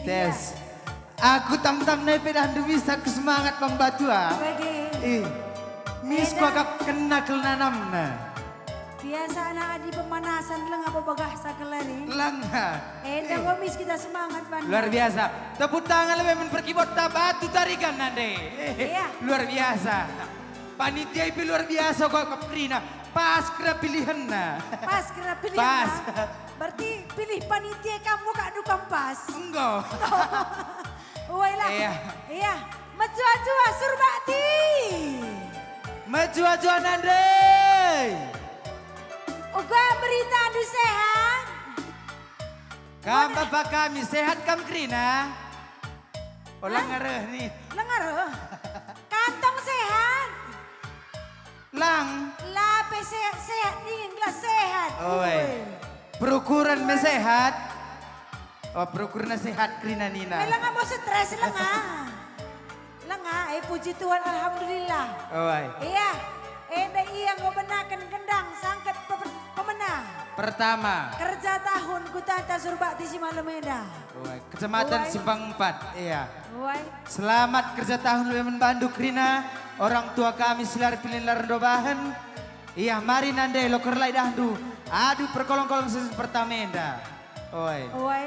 Tes. Aku tam-tam nepe dah bisa kesemangat membantu ah. Bagi. Mis ko agak kena kelenanam na. Biasa anak adi pemanasan lang apa bagah sakelari. Langha. Gomis kita semangat banget. Luar biasa. Tepuk tangan lebih menperkibot batu tarikan nande. Iya. Luar biasa. Panitia itu luar biasa kok Kaprina. Pas kira pilihan na. Pas kira pilihan. Pas. Berarti pilih panitia kamu kak dukang pas. Enggak. Uwai lah. Iya. Iya. Mejua-jua Surbakti. Mejua-jua nande. Uga berita anu sehat. Kam bapak kami sehat kam Krina. Ulang ngareh nih. Lengar. Kantong sehat. Lang. Lape sehat nih, gelas sehat. Oi. Perukuran sehat. Oh, perukuran sehat Krina Nina. Lenga mau stres lenga. Lenga, puji Tuhan alhamdulillah. Oi. Iya. Iya ngobenakan gendang sangkat pemenang. Pertama. Kerja tahun Kutata Surbakti Simalemeda. Oi. Kecamatan Oi. Simpang 4. Iya. Woi. Selamat kerja tahun lebih membantu Krina. Orang tua kami silar pilih lardo bahan. Iya, mari nande loker lai dahdu. Aduh perkolong-kolong sesuatu pertama enda. Oi. Woi.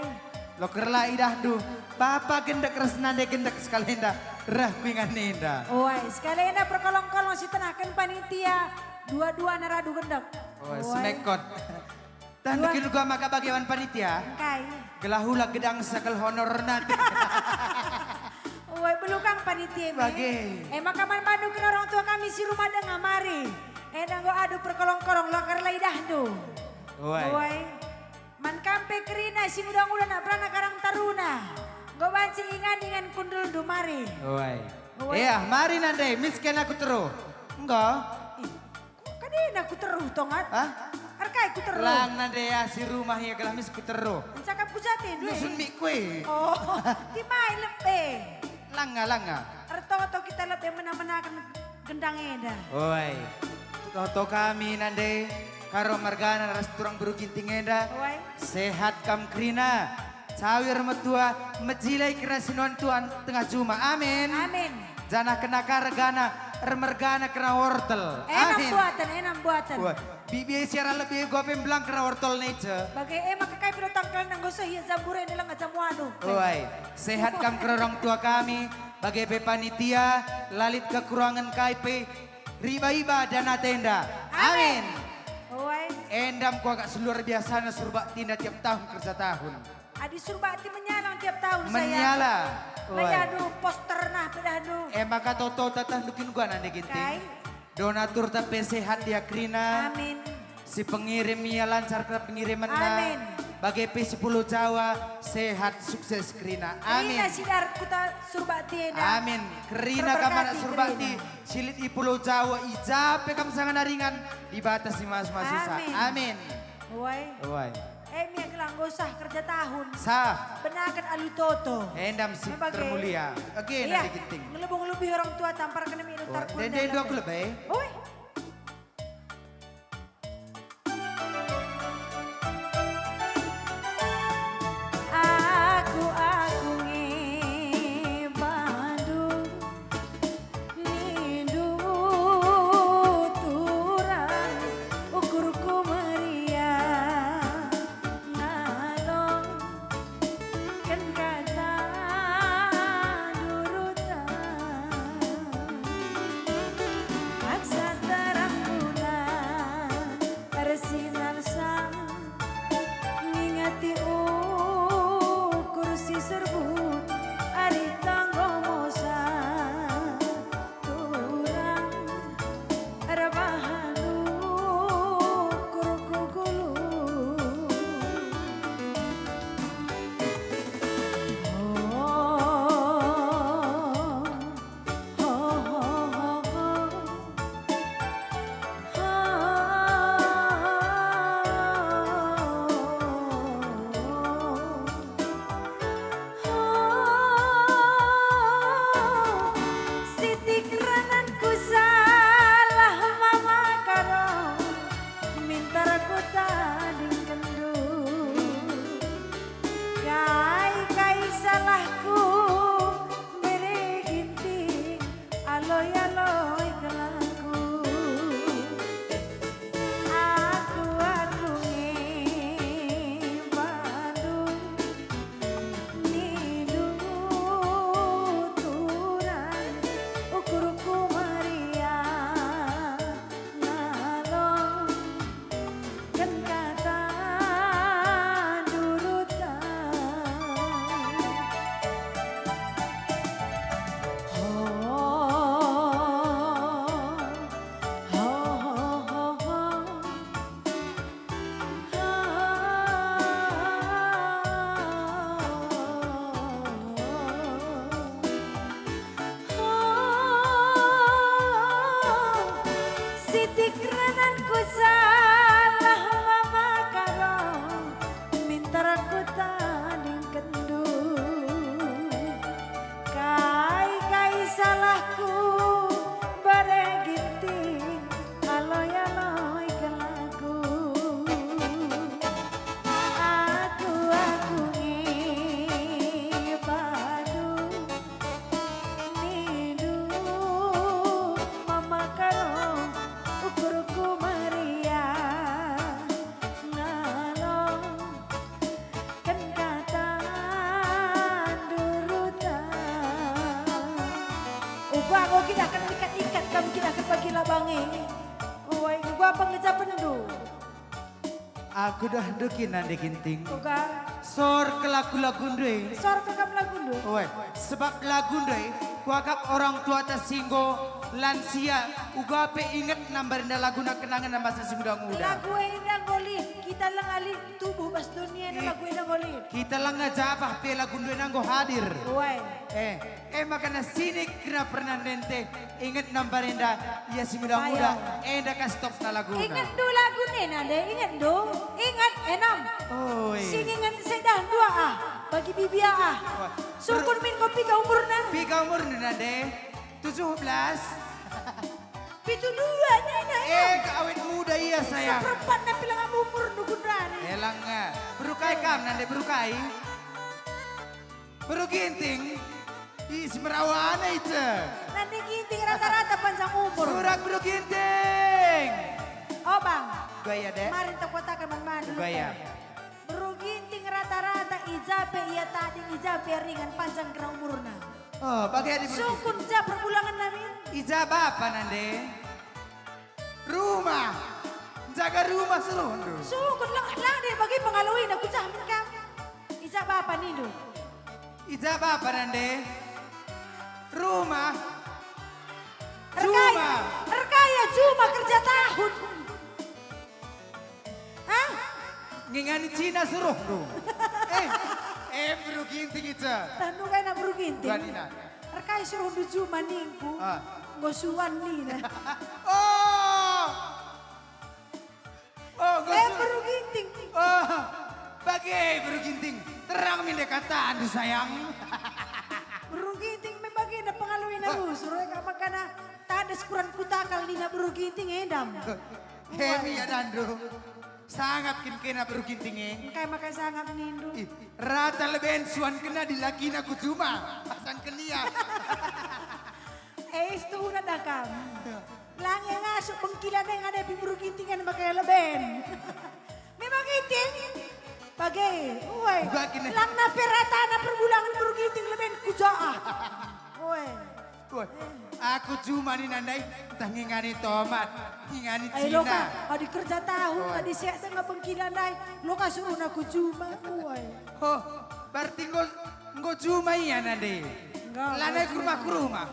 Loker lai dahdu. Bapak gendek res nande gendek sekali enda. Rah kuingan nenda. Woi. Sekali ena perkolong-kolong si tenahkan panitia. Dua-dua naradu gendek. Oi, smekot. Dan bikin gua maka bagian panitia. Kai. Gelahula gedang sakal honor nanti. Woi belukang panitia. Bagi. Makaman mandu ke orang tua kami si rumah dengar mari. Nanggo adu perkolong-kolong loker lai dahdu. Oi. Woi. Man kampe kerina si muda-muda nak berana karang taruna. Go banci ingan dengan kundul dumari. Oi. Oi. Iya, mari nande miskin aku terus. Enggak. Kadina aku teruh tongat. Hah? Arkai ku teruh. Lang nande ya si rumah ya gelah mis ku terus. Cakap ku jati duit. Nusun mi kue. Oh, timai lepe. Langa. Erto-to kita lepe mena-menakan gendang eda. Oi. Toto kami nande karo margana restoran berukin tingenda. Oi. Sehat kam Krina. Cawir metua mejilai kena sinuan tuan tengah juma. Amin. Amin. Jana kena karagana remergana kena wortel. Amin. Enam buatan. Wah, bibi siara lebih gue pembelang kena wortel nece. Bagai kakai pinotang kalian nang gosok hiya zambure nilang ajamuano. Woi, sehat kam ke orang tua kami. Bagai panitia, lalit kekurangan KIP, riba-iba dana tenda. Amin. Woi. Endam ku agak seluar biasa surba tinda tiap tahun kerja tahun. Adi Surbati menyala tiap tahun Menyala. saya. Menyadu poster nah pedadu. Maka toto tatah dukin gua nanti Kai. ginting. Donatur tapi sehat dia Krina. Amin. Si pengirim ya lancar ke pengiriman Amin. Bagai P10 Jawa sehat sukses Krina. Amin. Krina sidar kuta Surbati ena. Amin. Krina kamana Surbati silit di Pulau Jawa ijape kam sangat naringan dibatasi mas-mas susah. Amin. Woi. Woi. Mia gelang gosah kerja tahun. Sah. Benakan alu toto. Endam si termulia. Oke Iya. nanti ginting. Ngelubung-ngelubih orang tua tampar kena minum tarkun. Dede dua aku lebih. Oi. Aku ngebandung nindu turang ukurku meriah ngalong kan kata durutan aksa terang bulan bersinar sang ngingati kursi serbut ari tanggo mosa turang rebahan kuruku gulu Sitik rananku salah mama karo minta aku tanding kendu kai salahku bere ginting aloy kelaku aku ngibandung nindu turang ukurku meriah ngalong kan kata durutan Sitik rananku salah mama karo minta aku tanding kendu kai salahku bare ginting aloy kelaku aku ngibandung nindu mama karo ukurku meriah ngalong kan kata durutan ubah kau kita akan ikat-ikat kami kita akan bagi labangi woi gua pengecapan dulu Aku dah dukin nanti ginting. uga Sor ke lagu-lagu ndui. sor kakam lagu dulu Woi, sebab lagu ndui kuagap orang tua tersinggo lansia uga pe inget nambarinda lagu nak kenangan nama sesudah muda. lagu ini golit kita lengali tubuh bas dunia ini lagu ini golit Kita lang ngajabah pe lagu ndui nanggo hadir. woi Makanya sini kena pernah nente inget nambarinda ya si muda-muda enda ka stop na lagu. ingat do lagu ni nade ingat do ingat enam Oi. singingan sedah dua bagi bibia sukun min kopi ka umur na Pika umur nade 17. pitu dua na Awet muda iya sayang. seperempat na pilang umur nukun rani Elang nga. Berukai kam nande berukai. Bro ginting. Si merawana itu. Nanti ginting rata-rata panjang umur. Surak bro ginting. Oh bang. Gaya deh. Kemarin tak kotakan man dulu. Gaya. Bro ginting rata-rata ijabe iya tadi ijabe ringan panjang kena umurna. Oh, bagaimana bro? Sukun ja perbulangan namin. Ijabah apa nande? Rumah. Jaga rumah serondo. Sukun lang deh bagi pengalawin aku jamin kam. Ijabah apa nih lu? Ijabah apa nande? Rumah. Rekaya cuma kerja tahun. Hah? Ngingani Cina suruh lu. Bro ginting itu. Tanu kaya na bro ginting. Ganina. Rekaya suruh du cuma ningku. Ah. Gosuan nih. Oh. Oh, Bro ginting. Oh, bagai bro ginting. Terang mendekatan sayang. Bro ginting membagi na pengaluin na suruh ka makana tades kurang kutakal di na bro ginting edam. Hemi ya Dando. Sangat kena bro ginting. Kaya makasangat nindu. Rata leben suan kena di laki na cuma. Pasang kenia. Itu na dakam. Lang yang asuk pengkilan yang ada di bro ginting yang makaya leben. Memang ginting. Bagai, uwe. Lang na perata na perbulangan bro ginting leben kujaa. Uwe. Aku cuma nih nandai. Entah ngingani tomat. Ngingani Ayo lo Cina. ka, adi kerja tahu, adi siya tengah pengkilan dai. Lo ka suruh na kujuma, uwe. Oh, berarti nggak cuma iya nandai. Lanai ke rumah.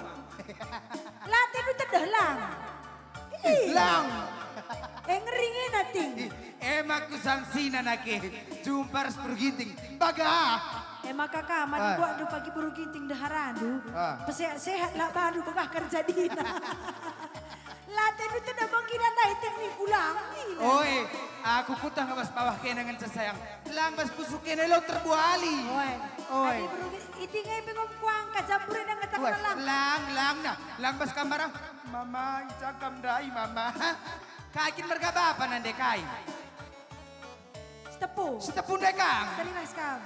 Latih lu tedah lang. Lang. Ngeringin nating. Emak ku sangsina nake. Jumpar sepergiting. Baga. Maka kaman gua adu pagi buru ginting daharandu. Sehat lah baru bagah kerja dina. Latih lu tedah bangkinan dai teknik ulang. Oi, aku kutang ngebas bawah kenangan sesayang. Lambas pusuk kene lo terbuali. Oi. Adi buru itingay bingom kuang kajampurin ang ngetak na lang. Lang na. Lambas kamarang. Mama, icakam dai mama. Kakin merga apa nande kai? Setepun dai kang. Salinas kam.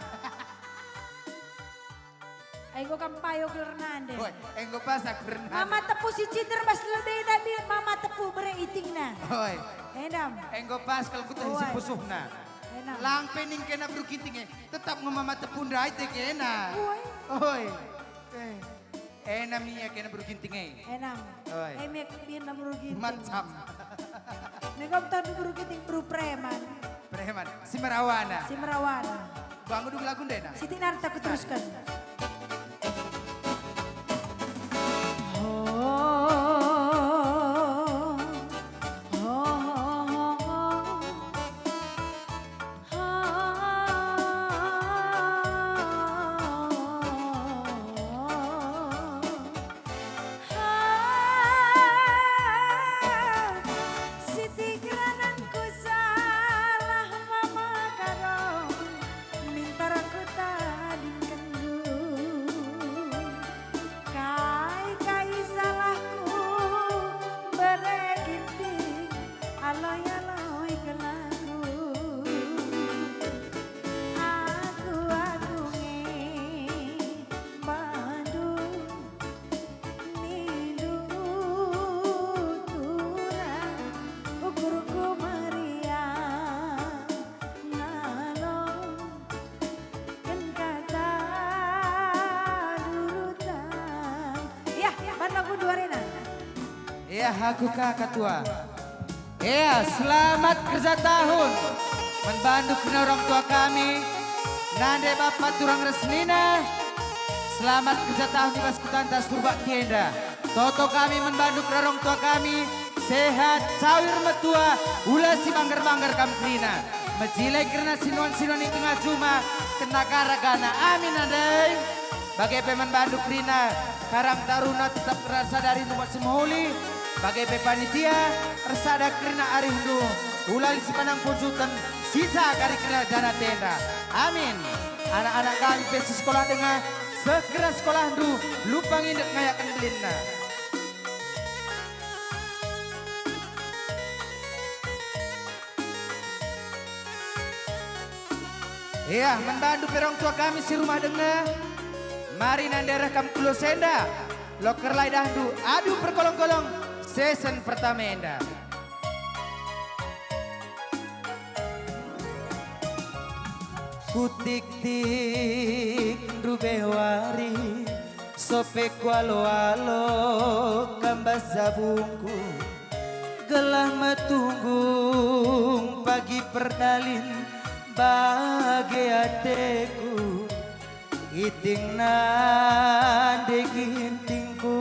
Ay go kampayo Fernandez. Oi, enggo pasak Fernandez. Mama tepu si Cinder mas lebih tadi mama tepu bere iting na. Oi. Enam. Enggo pas kalau kita isi pusuhna. Enam. Lang pening kena berukitingnya. Tetap ngomama tepun dai te kena. Oi. Enam iya kena berukitingnya. Enam. Oi. Mek biar na berukiting. Macam. Negom tahun berukiting bru preman. Preman. Si Merawana. Si Merawana. Bangun dulu lagu dena. Siti Narta ku teruskan. Ya, aku kakak tua. Ya, selamat kerja tahun. Membantu orang tua kami. Nande bapak turang resmina. Selamat kerja tahun di Baskutan Tas Turbak Tienda. Toto kami membantu orang tua kami. Sehat, cawir metua. Ulah si banggar-banggar kamprina. Mejilai karena sinuan-sinuan itu nggak cuma. Kena karagana. Amin andai. Bagai peman Bandung Rina. Karang Taruna tetap rasa dari nomor semuli. Bagai panitia resada kerana arindu ulali sipanang pujutan sisa kari kena dana tenda. Amin. Anak-anak kami besi sekolah dengan segera sekolah du lupa nginep ngayakan belinna. Iya, membantu perong tua kami si rumah dengar. Mari nanda rekam kulo senda. Loker lai dahdu adu perkolong-kolong season pertama enda. Kutik-tik rubewari sope kualo-alo kambas zabungku gelah metunggung pagi perdalin bagi ateku iting nande gintingku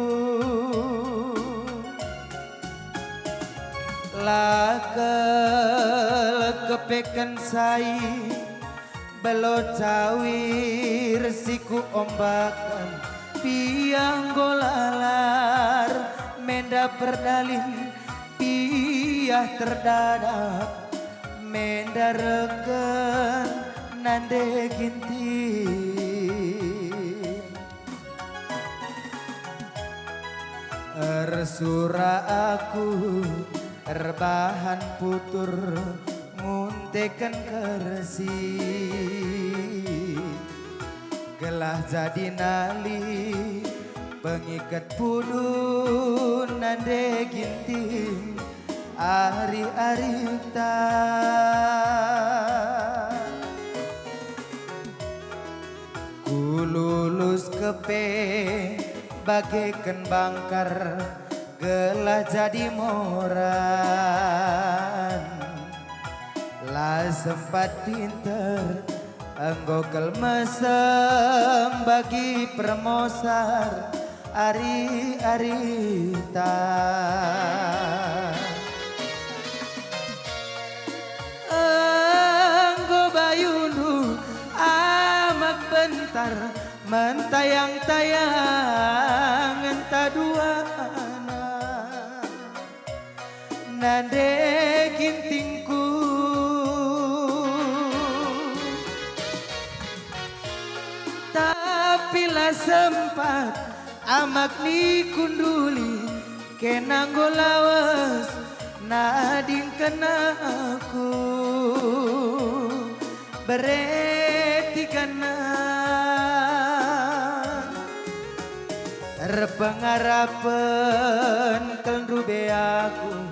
lakel kepekan sai belot cawir siku ombakan piang golalar menda perdalin piah terdadak menda reken nande ginting ersura aku erbahan putur nguntekan kersi gelah jadi nali pengikat pudun nande ginting ari-ari ta ku lulus kepe bagaikan bangkar gelah jadi moran lah sempat pinter anggokel mesem bagi permosar ari-ari ta anggo bayunu amak bentar mentayang-tayang entah duana nande gintingku tapi lah sempat amak ni kunduli kenanggo lawas nading kena aku bereti kena repengarapen kelrube aku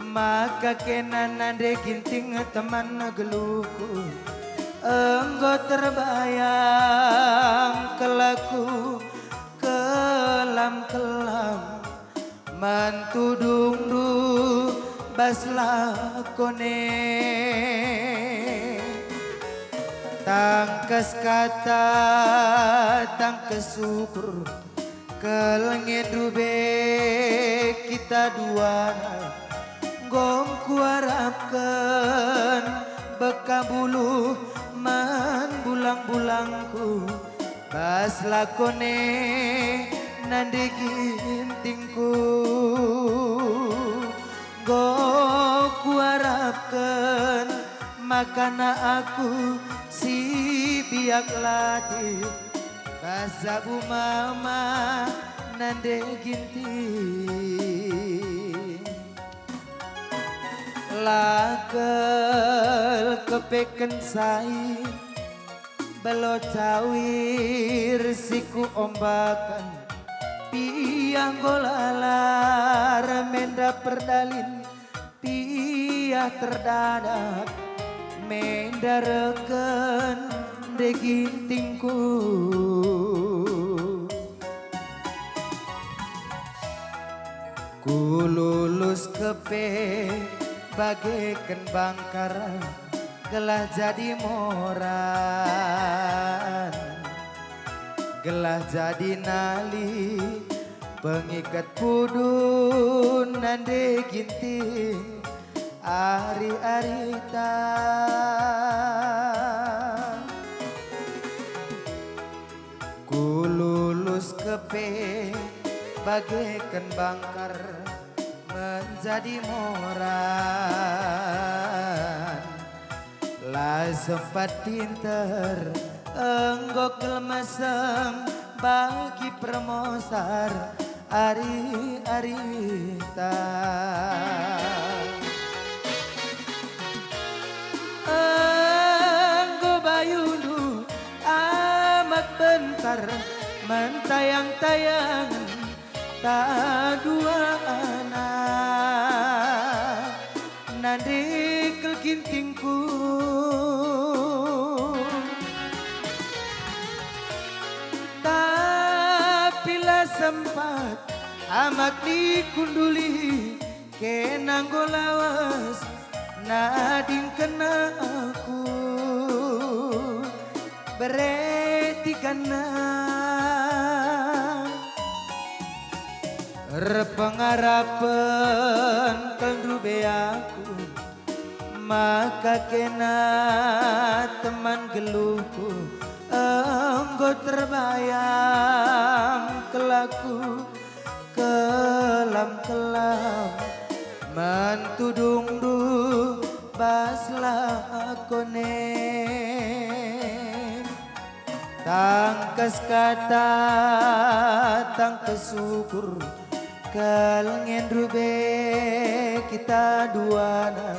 maka kena nande ginting teman geluku enggo terbayang kelaku kelam-kelam mantudung du bas lakone tangkes kata tangkes syukur kelengit rube kita duana gong kuarapkan beka bulu man bulang-bulangku bas lakone nande gintingku go kuarapkan makana aku si biak latih basabu mama nande ginting lakel kepeken sai belot cawir siku ombakan piang golalar menda perdalin piah terdadak menda reken de gintingku ku lulus kepe bagaikan bangkar gelah jadi moran gelah jadi nali pengikat pudun nande ginting ari-ari ta ku lulus kepe bagaikan bangkar menjadi moran lah sempat pinter enggo kelmasem bagi permosar ari-ari ta enggo bayunu amat bentar lar mentayang-tayangan tak dua anak nandikel gintingku tapi lah sempat amat dikunduli kenang golawas nading kena aku bereti kena repengarapan kendube aku maka kena teman geluhku engkau terbayang kelaku kelam-kelam mentudung du baslah kone tangkas kata tangkas syukur kalengen rube kita duana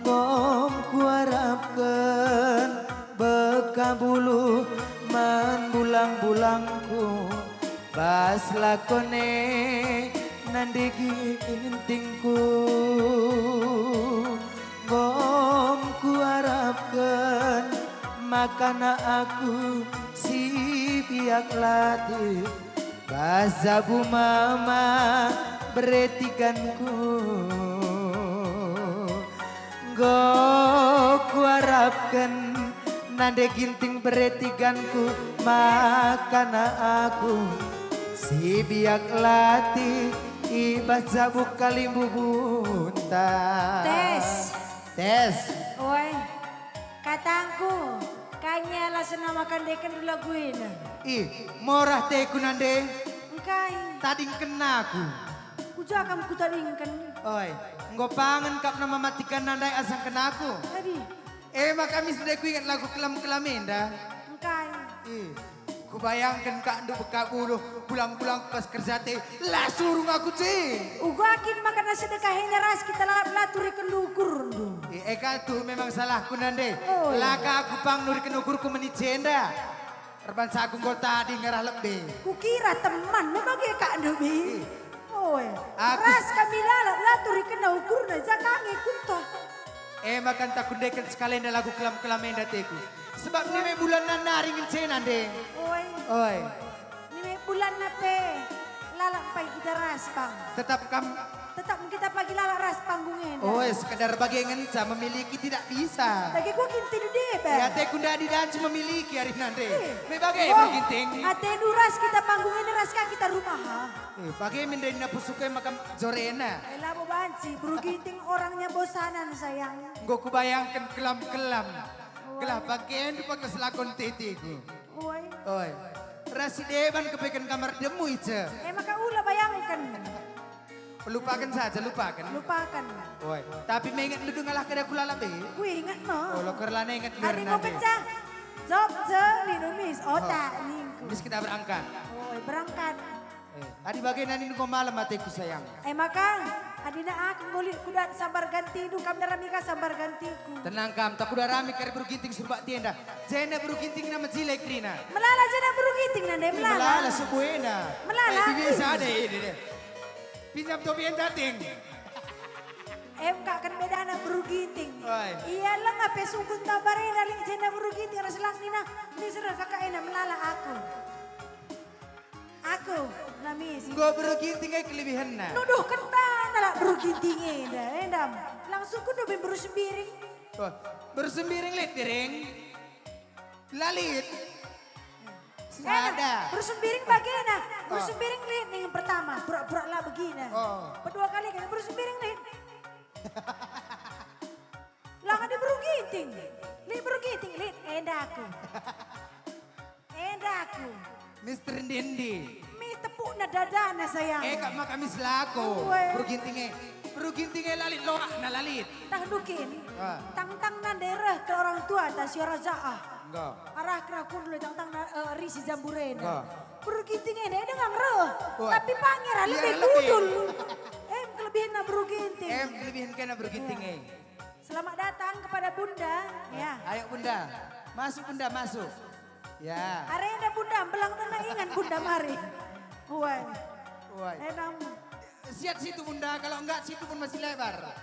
ngom kuarapkan bekabulu man bulang-bulangku bas lakone nandi gintingku ngom kuarapkan makana aku si biak latih bazabu mama beretikanku go kuarapkan nande ginting beretikanku makana aku si biak latih ibas zabu kalimbu bunta tes Oi, katangku kanya lah senamakan dekan dulu laguin. Morah teku nande Engkai. tading kena aku. Kuja kamu kutadingkan. Oi, pangan kap nama matikan nandai asang kena aku. Tadi. Kami sudah ku ingat lagu kelam-kelamin dah. Engkai. Ku bayangkan kak nduk bekabuluh pulang-pulang pas kerja teh lah suruh aku cing. Ugakin makan nasi dekahnya ras kita laturikan lukur. Eka tuh memang salahku nande. Oh, Laka aku pang nurikan ukurku menicenda. Erban sagung kau tadi ngerah lebih. Kukira teman memang kak Nabi. Oh, Aku- ras kami laturikan ukur na jakange kuntoh. Makan tak kundekan sekalian dah lagu kelam-kelamin dah teku. Sebab ni bulan naringin cenan deh. Oi, Oi, ini bulan nate lalak pai kita ras bang. tetap Tetap kita pagi lalak ras panggungnya. sekedar bagi ngenca memiliki tidak bisa. Lagi gua kintin deh, Ya Bang. teku ndak didanci memiliki hari nanti. Me bagai Oh, beginting. ate duras kita panggungnya ras kan kita rumah ha. Bagai mendain na pusukai makam jorena. Labo banci, berugiting orangnya bosanan sayang. Nggo kubayangkan kelam-kelam. Kelah bagian di pakai selakon titiku. Oi, Oi, rasi deban kepekan kamar demu ice. maka ula bayangkan. Lupakan saja, lupakan. Lupakan. Oi, tapi mengingat lu ngalah kada kula labe. Gue ingat no. Oh, lo kerlana ingat biar Adi mau nanti. pecah. Job je, linumis. Otak, ningku. Bis kita berangkat. Oi, berangkat. Adi bagai nani kau malam matiku sayang. Maka, adina aku ngulit kuda sabar ganti du kam daramika sabar gantiku. Tenang kam, tak kuda rame kari beruginting surba tienda. Jena beruginting nama jilek Rina. Melala jana berugiting nande melala. Melala sebuena. Melala. Biasa ada ini deh. Pinjam topi yang dating. Kak kan beda anak berugiting. Oi. Iya lah ngapain sungguh tabarin ali jana berugiting raselang nina. Ini serah kakak enak melala aku. Aku, namis. Gue beruginting ay kelebihan na. Nuduh kentang nalak berugitingnya dah. Endam, langsung kudu bersembiring. Bersembiring lit dering. Lalit. Ada. Bersembiring bagaimana? Bersembiring lid nih yang pertama. Pura-pura lah begini. Kedua kali kan bersembiring lid. Lah kan dia berugiting. Lid berugiting lid. Endaku. Mr. Dendi. Mi tepuk na dadana sayang. Kak mak kami selako. Uwe. Berugintingnya lalit loak na lalit. Tang dukin. Ah. Tang-tang na daerah ke orang tua tas rajaah. Enggak. Arah kerakun dulu tang-tang na risi zamburen. Ah. Berugiting ini dengan reh. Wah. Tapi pangeran Iya, lebih lebih. kudul. Kelebihan na berugiting. Kelebihan kena berugintingnya. Selamat datang kepada Bunda. Ya. Ayo bunda. Masuk bunda, masuk. Ya. Arena bunda, belang tenang ingat bunda mari. Woi. Woi. Enam. Siap situ bunda, kalau enggak situ pun masih lebar.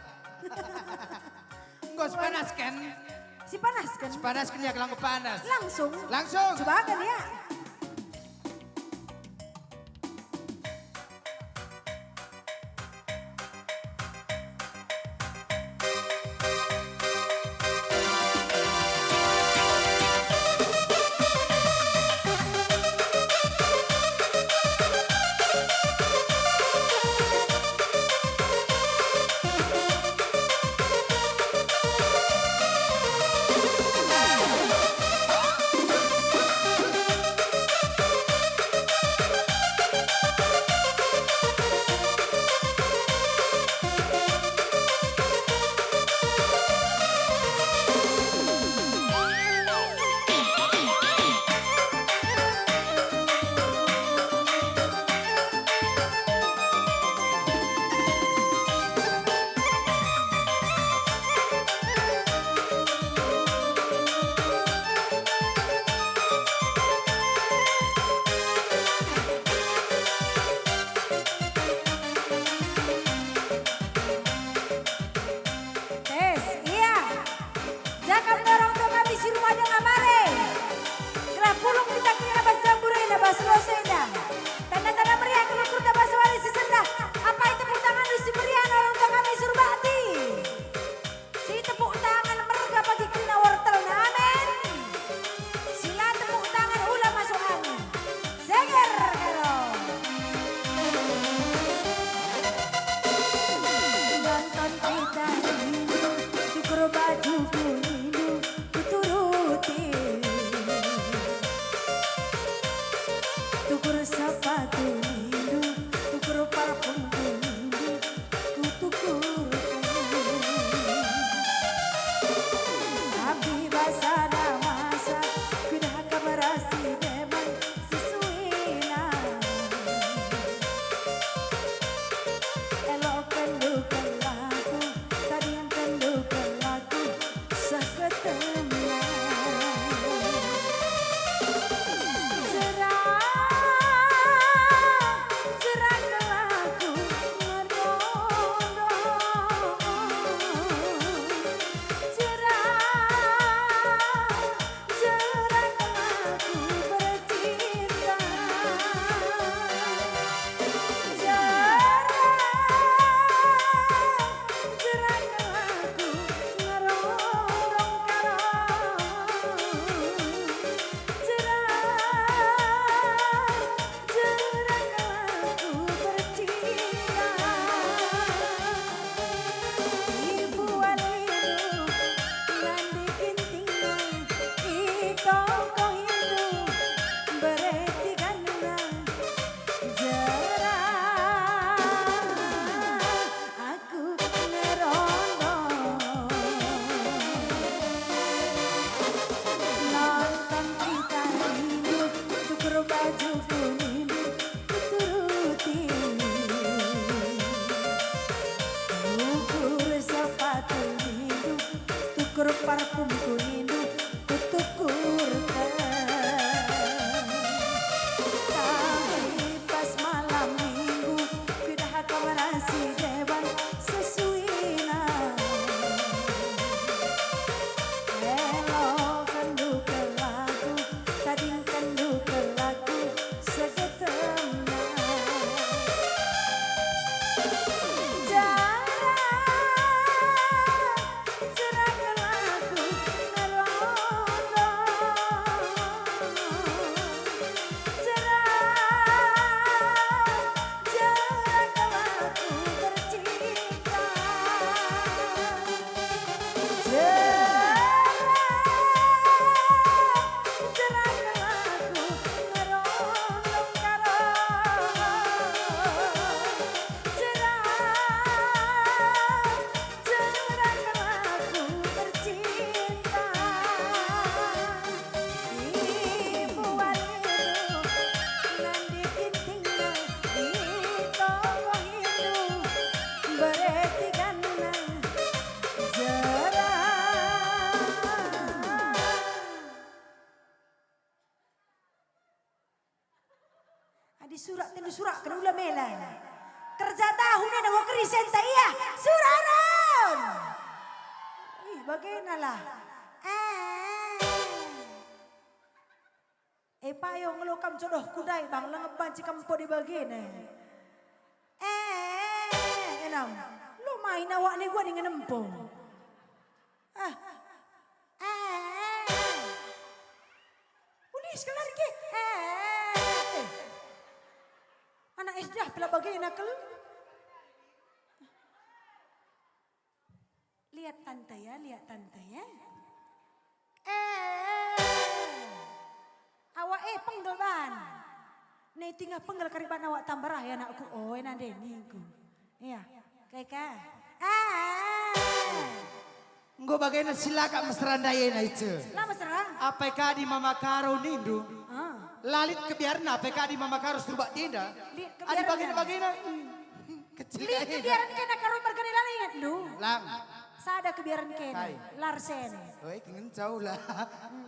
Enggak sepanaskan. Si panas kan? Sepanaskan ya kalau panas. Langsung. Langsung. Coba kan ya. Tes, iya. Jangan dorong tuh kami si rumah dengan mare. Gerak pulung kita kira bahasa burena bahasa rosenda. Tanda-tanda meriah kelukur dan bahasa wali sesenda. Apa itu tepuk tangan si meriah orang tua kami surbati. Si tepuk tangan mereka bagi kena wortel amin. Sila tepuk tangan ulah masuk angin. Seger karo. Nonton kita tukur baju kunindu kuturuti tukur sepatu nindu tukur parfum kunindu kutukur tapi bahasa masa kudah kabarasi deman sesuina elokan lukan laku tadi yang kendukan laku seketemnya cerah cerah ke laku ngedondong cerah cerah ke laku bercinta Aku ngerondo nonton kita rindu tukur baju kunindu kuturuti tukur sepatu nindu tukur parfum kunindu kutukur tapi pas malam minggu kudah kabarasi dewan sesuina Elo kendu ke lagu tadi kendu ke lagu segetemnya jarak cerah ke lagu surat ini surat kena ulah melan. Kerja tahun ini nggak kerisen tak iya. Suraron. Ih bagaimana payong ngelokam jodoh kudai bang lengepan cikampo di bagian enam. Lu main awak ni gua dengan empo. Uli sekali lagi. Anak SD pula bagian nakal. Lihat tante ya, lihat tante ya. Awak penggal ban. Nih tinggal penggal kariban awak tambarah ya anakku. Oh nande nih ku. Iya, kakak. Engko bagaimana silakan mesra dayana itu. Lah mesra. APK di Mama Karo nindu. Lalit kebiaran APK di Mama Karo suruh bak tinda. Ada bagaimana kecil. Lihat kebiaran kena karo berkali lali ingat lu. Lang. Sada kebiaran kena. Larsen. Oi kingen jauh lah.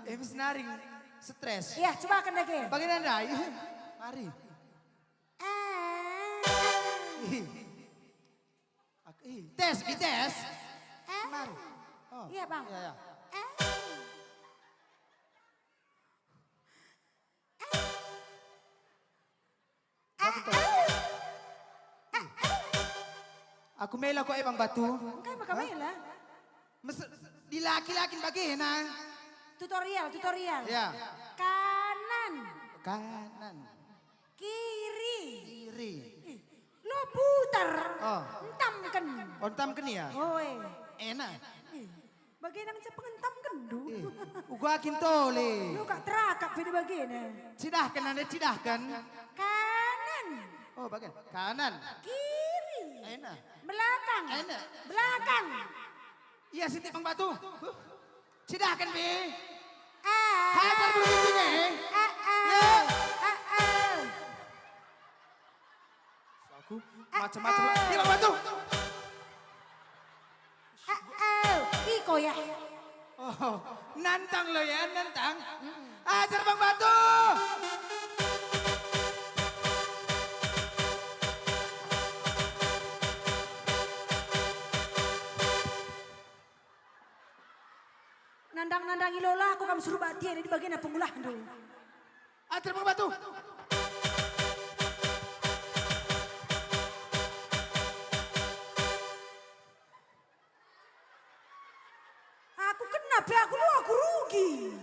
Habis naring stres. Iya, coba akan lagi. Bagaimana dai? Mari. Tes, tes. Mari. Oh. Iya bang. Iya, iya. Aku mela kok emang batu. Kan baka mela. Di laki-laki bagaimana? Tutorial. Ya. Kanan. Kanan. Kiri. Kiri. Lo putar. Oh. Entamkan. Ontam keni ya? Oi. Enak. Bagian yang pengentam kendu. Gua akin tole. Lu kak terakap di bagian. Cidahkan anda cidahkan. Kanan. Oh bagian. Kanan. Kiri. Enak. Belakang. Enak. Belakang. Iya Siti Bang Batu. Cidahkan Bi. Hai berbunyi Ya. Aku macam-macam. Iya Bang Batu. Iko ya. Oh, nantang lo ya, nantang. Ajar Bang Batu. Nandang-nandang ilola aku kamu suruh batia di bagian pengulahan dulu. Ajar Bang Batu. Aku kenapa aku rugi.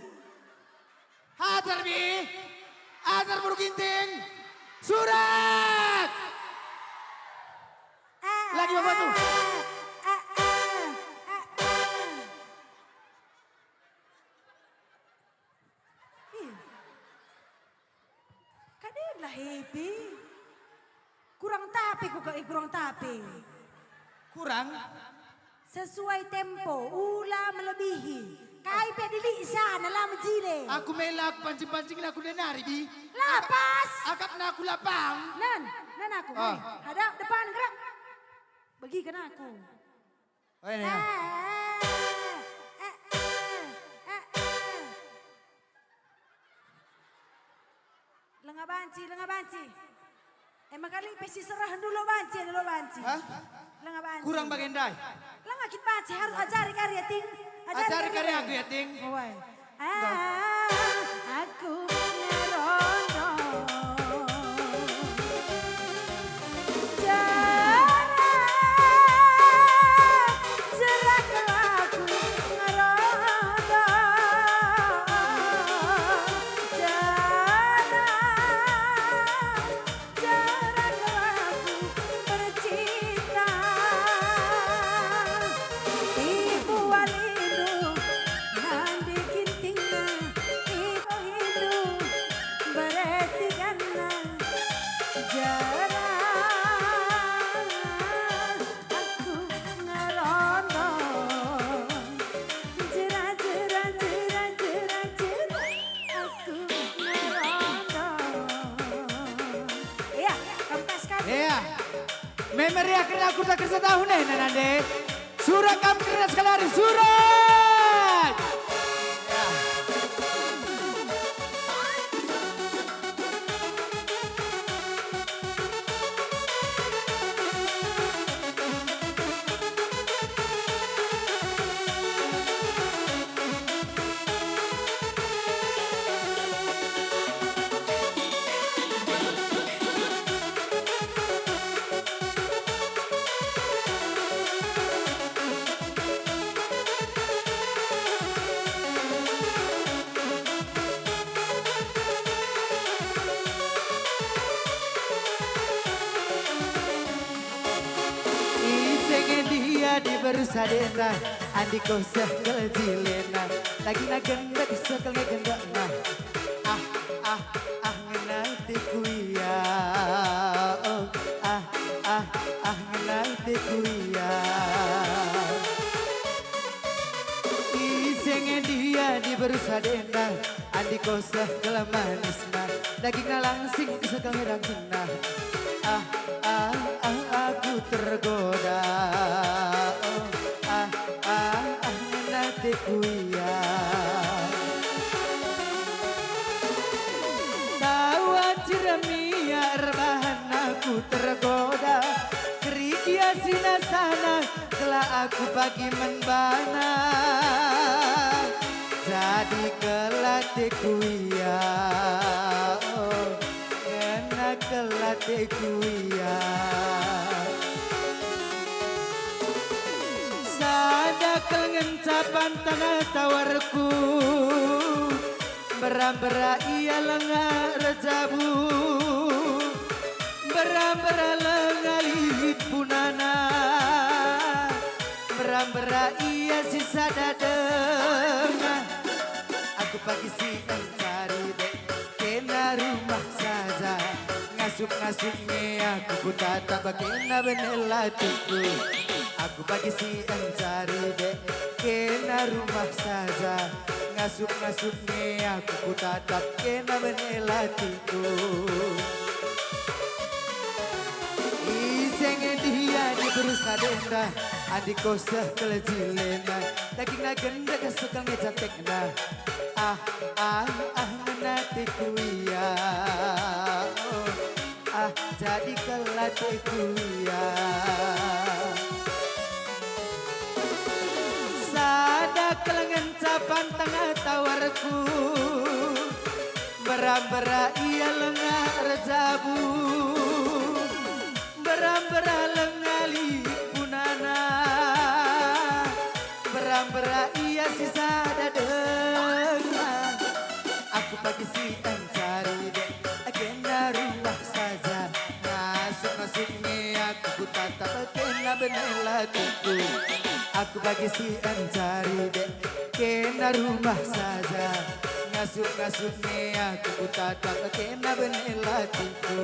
Ajar Bi. Ajar Buru Ginting. Surat. Lagi Bang Batu. Kadang happy. Kurang tapi. Kurang. Sesuai tempo, ulah melebihi. Kai pe dili sana lah menjile. Aku mela aku pancing-pancingin aku denari Bi. Lapas. Akap na aku lapang. Nan aku. Oh. Hadap depan gerak. Bagikan aku. Oh ini ya. Lengah banci. Emang kali pesi serahan dulu banci. Hah? Lengah banci. Kurang bagian dai. Lengah kit banci harus ajari karya ting. Ajari karya aku ya ting. Oi. Aku ngerono. Memori akhirnya aku tak kerja tahun nande. Surat kamu kerja sekali hari surat. baru sadena andi ko sekel jilena lagi na genda di sekel genda nah ngenai tikuya oh ngenai tikuya isenge dia di baru sadena andi ko sekel manisna dagingna langsing di sekel ngedangna aku tergoda nanti kuya tawa ciremia rebahan aku tergoda kerikia sinasana telah aku pagi membana jadi kelate kuya kelate kuya sadakal ngencapan tanah tawarku berambera ia lengar rejabu berambera lengalit punana berambera ia sisa dadeng aku pagi siang cari dek kena rumah saja ngasup-ngasupnya aku tatap kena benelatiku aku pagi siang cari dek kena rumah saja ngasup-ngasupnya aku tatap kena benelatiku isenge dia di berusaha denda adiko sekel jilena dagingna genda kesekal ngecatekna menati kuya jadi kelate kuya sadakal ngencapan tengah tawarku berambera ia lengar rejabu berambera lengali punana berambera ia sisa dadeng aku pagi siang cari dek agenda rumah saja masuk-masuknya aku tatap kena benelatiku aku pagi siang cari dek kena rumah saja ngasup-ngasupnya aku tatap kena benelatiku